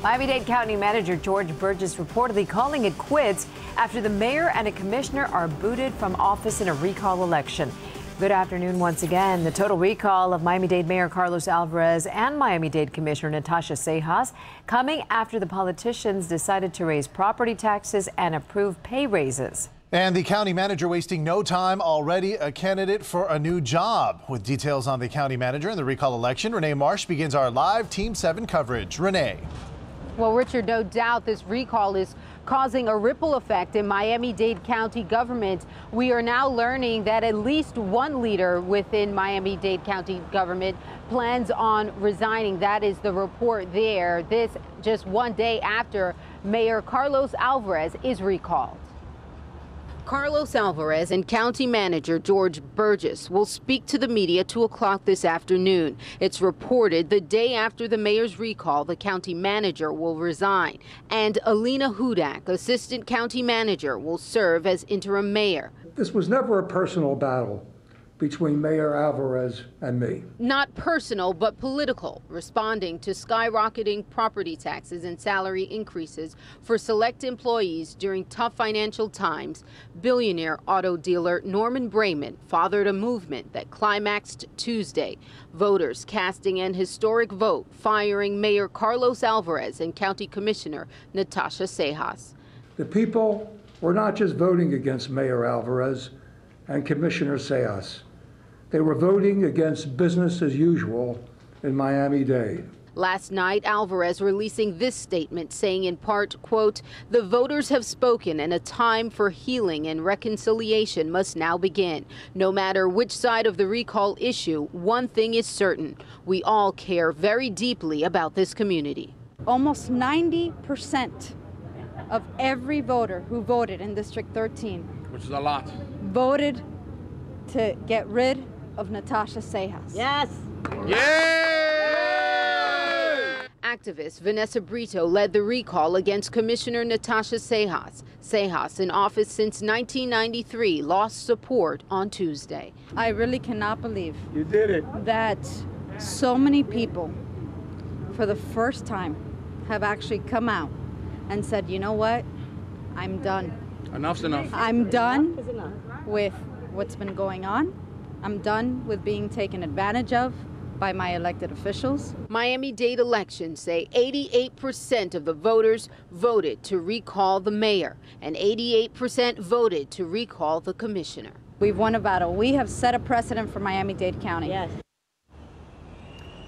Miami-Dade County Manager George Burgess reportedly calling it quits after the mayor and a commissioner are booted from office in a recall election. Good afternoon once again. The total recall of Miami-Dade Mayor Carlos Alvarez and Miami-Dade Commissioner Natasha Cejas coming after the politicians decided to raise property taxes and approve pay raises. And the county manager wasting no time, already a candidate for a new job. With details on the county manager and the recall election, Renee Marsh begins our live Team 7 coverage. Renee. Well, Richard, no doubt this recall is causing a ripple effect in Miami-Dade County government. We are now learning that at least one leader within Miami-Dade County government plans on resigning. That is the report there. This just one day after Mayor Carlos Alvarez is recalled. Carlos Alvarez and County Manager George Burgess will speak to the media at 2 o'clock this afternoon. It's reported the day after the mayor's recall, the county manager will resign, and Alina Hudak, Assistant County Manager, will serve as interim mayor. This was never a personal battle between Mayor Alvarez and me. Not personal, but political, responding to skyrocketing property taxes and salary increases for select employees during tough financial times. Billionaire auto dealer Norman Brayman fathered a movement that climaxed Tuesday. Voters casting an historic vote, firing Mayor Carlos Alvarez and County Commissioner Natasha Cejas. The people were not just voting against Mayor Alvarez and Commissioner Cejas. They were voting against business as usual in Miami-Dade. Last night, Alvarez releasing this statement saying in part, quote, "The voters have spoken and a time for healing and reconciliation must now begin. No matter which side of the recall issue, one thing is certain. We all care very deeply about this community." Almost 90% of every voter who voted in District 13, which is a lot, voted to get rid of Natasha Cejas. Yes. Yay! Activist Vanessa Brito led the recall against Commissioner Natasha Cejas. Cejas, in office since 1993, lost support on Tuesday. I really cannot believe You did it. that so many people, for the first time, have actually come out and said, you know what, I'm done. Enough's enough. I'm done with what's been going on. I'm done with being taken advantage of by my elected officials. Miami-Dade elections say 88% of the voters voted to recall the mayor and 88% voted to recall the commissioner. We've won a battle. We have set a precedent for Miami-Dade County. Yes.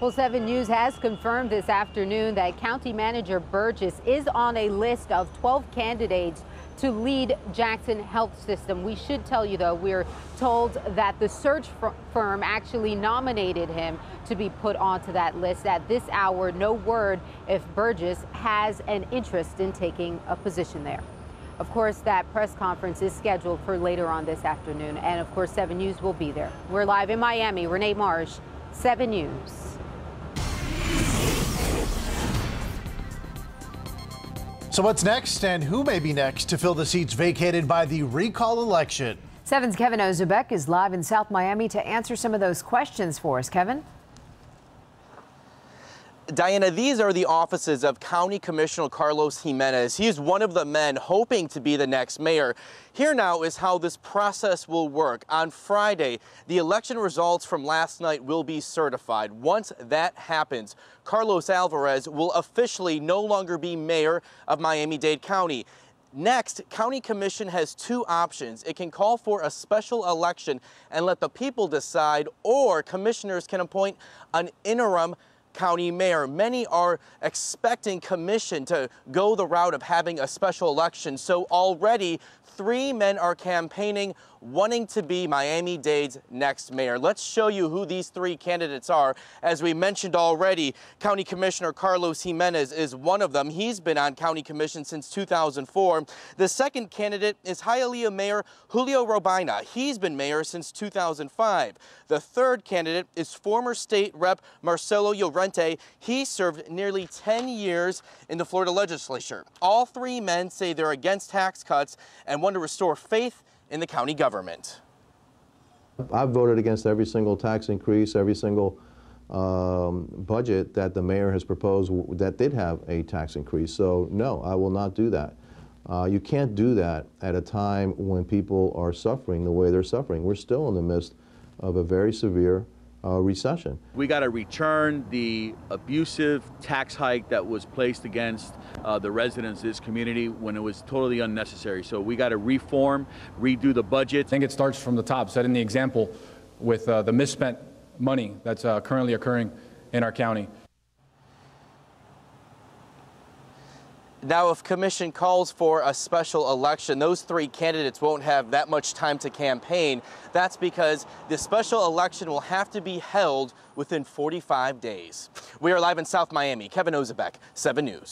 Well, 7 News has confirmed this afternoon that County Manager Burgess is on a list of 12 candidates to lead Jackson Health System. We should tell you, though, we're told that the search firm actually nominated him to be put onto that list. At this hour, no word if Burgess has an interest in taking a position there. Of course, that press conference is scheduled for later on this afternoon. And of course, 7 News will be there. We're live in Miami. Renee Marsh, 7 News. So what's next, and who may be next to fill the seats vacated by the recall election? 7's Kevin Ozebek is live in South Miami to answer some of those questions for us. Kevin? Diana, these are the offices of County Commissioner Carlos Jimenez. He is one of the men hoping to be the next mayor. Here now is how this process will work. On Friday, the election results from last night will be certified. Once that happens, Carlos Alvarez will officially no longer be mayor of Miami-Dade County. Next, County Commission has 2 options. It can call for a special election and let the people decide, or commissioners can appoint an interim county mayor. Many are expecting commission to go the route of having a special election. So already 3 men are campaigning, wanting to be Miami-Dade's next mayor. Let's show you who these 3 candidates are. As we mentioned already, County Commissioner Carlos Jimenez is one of them. He's been on County Commission since 2004. The second candidate is Hialeah Mayor Julio Robina. He's been mayor since 2005. The third candidate is former state rep Marcelo Llorente. He served nearly 10 years in the Florida legislature. All 3 men say they're against tax cuts and want to restore faith in the county government. I've voted against every single tax increase, every single budget that the mayor has proposed that did have a tax increase. So no, I will not do that. You can't do that at a time when people are suffering the way they're suffering. We're still in the midst of a very severe recession. We got to return the abusive tax hike that was placed against the residents of this community when it was totally unnecessary. So we got to reform, redo the budget. I think it starts from the top, setting the example with the misspent money that's currently occurring in our county. Now, if commission calls for a special election, those three candidates won't have that much time to campaign. That's because the special election will have to be held within 45 days. We are live in South Miami. Kevin Ozebek, 7 News.